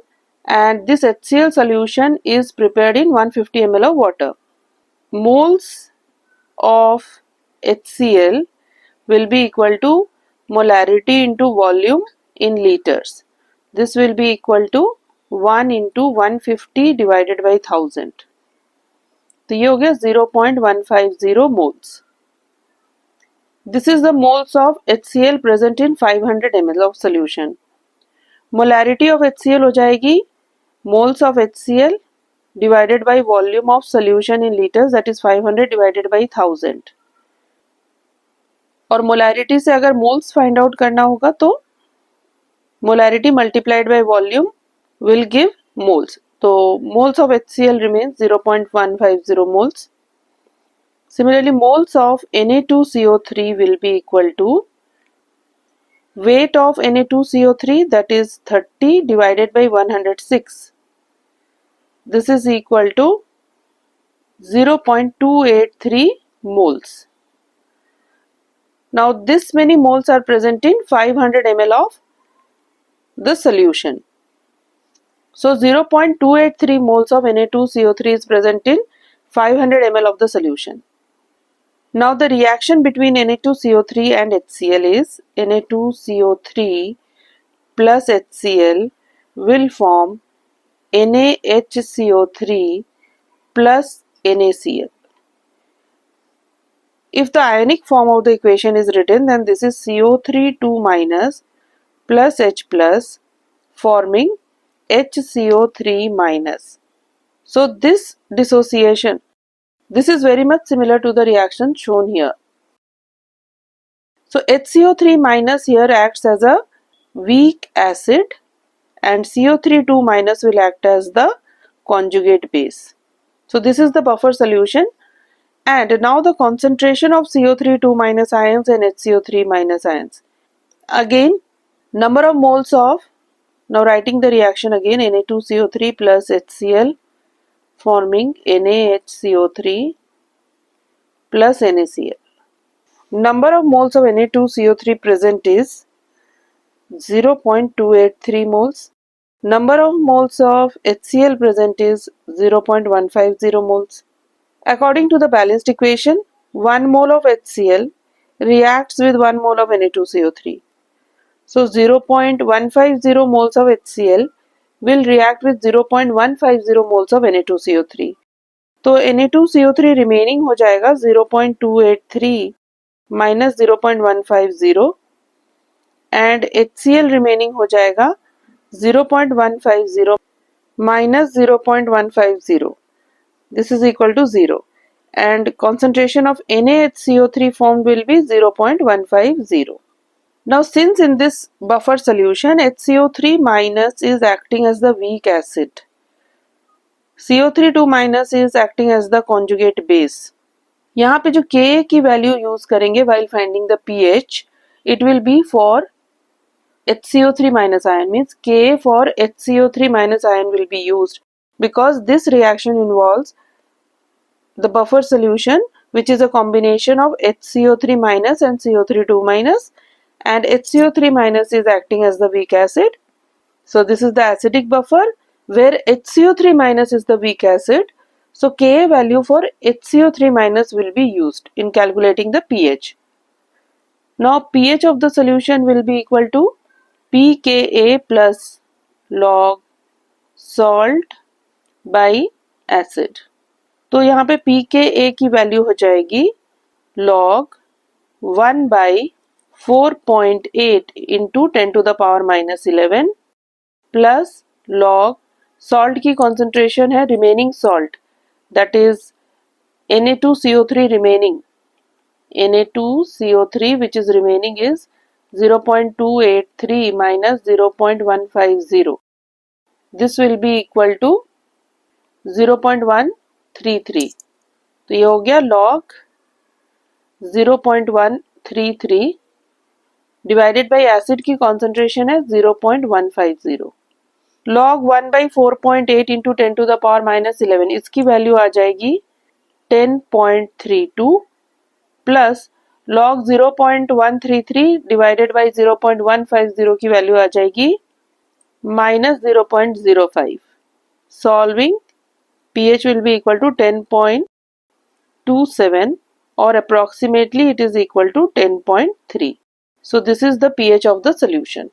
and this HCl solution is prepared in 150 ml of water. Moles of HCl will be equal to molarity into volume in liters. This will be equal to 1 into 150 divided by 1000. तो ये हो गया 0.150 moles. This is the moles of HCl present in 500 ml of solution. Molarity of HCl हो जाएगी moles of HCl divided by volume of solution in liters, that is 500 divided by 1000. और molarity से अगर moles find out करना होगा तो molarity multiplied by volume will give moles. So moles of HCl remains 0.150 moles. Similarly, moles of Na2CO3 will be equal to weight of Na2CO3, that is 30 divided by 106. This is equal to 0.283 moles. Now this many moles are present in 500 ml of the solution. So 0.283 moles of Na2CO3 is present in 500 ml of the solution. Now the reaction between Na2CO3 and HCl is Na2CO3 plus HCl will form NaHCO3 plus NaCl. If the ionic form of the equation is written, then this is CO3 2 minus plus H plus forming HCO3 minus. So this dissociation, this is very much similar to the reaction shown here. So HCO3 minus here acts as a weak acid and CO3 2 minus will act as the conjugate base. So this is the buffer solution, and now the concentration of CO3 2 minus ions and HCO3 minus ions. Again, number of moles of, now writing the reaction again, Na2CO3 plus HCl forming NaHCO3 plus NaCl. Number of moles of Na2CO3 present is 0.283 moles. Number of moles of HCl present is 0.150 moles. According to the balanced equation, 1 mole of HCl reacts with 1 mole of Na2CO3. So 0.150 moles of HCl will react with 0.150 moles of Na2CO3. तो Na2CO3 remaining हो जाएगा 0.283 minus 0.150 and HCl remaining हो जाएगा 0.150 minus 0.150. This is equal to 0, and concentration of NaHCO3 formed will be 0.150. Now since in this buffer solution HCO3 minus is acting as the weak acid, CO3 2 minus is acting as the conjugate base. यहाँ पे जो Ka की value use करेंगे while finding the pH, it will be for HCO3 minus ion, means Ka for HCO3 minus ion will be used, because this reaction involves the buffer solution which is a combination of HCO3 minus and CO3 2 minus, and HCO3 minus is acting as the weak acid. So this is the acidic buffer where HCO3 minus is the weak acid. So Ka value for HCO3 minus will be used in calculating the pH. Now pH of the solution will be equal to pKa plus log salt by acid. तो यहाँ पे pKa की value हो जाएगी log 1 by 4.8 into 10 to the power minus 11 plus log salt की concentration है remaining salt, that is Na2CO3 remaining. Na2CO3 which is remaining is 0.283 minus 0.150. This will be equal to 0.133. तो ये हो गया log 0.133 divided by acid की concentration है 0.150. log 1 by 4.8 into 10 to the power minus 11, इसकी value आ जाएगी 10.32 plus log 0.133 divided by 0.150 की value आ जाएगी minus 0.05. Solving, pH will be equal to 10.27 or approximately it is equal to 10.3. So this is the pH of the solution.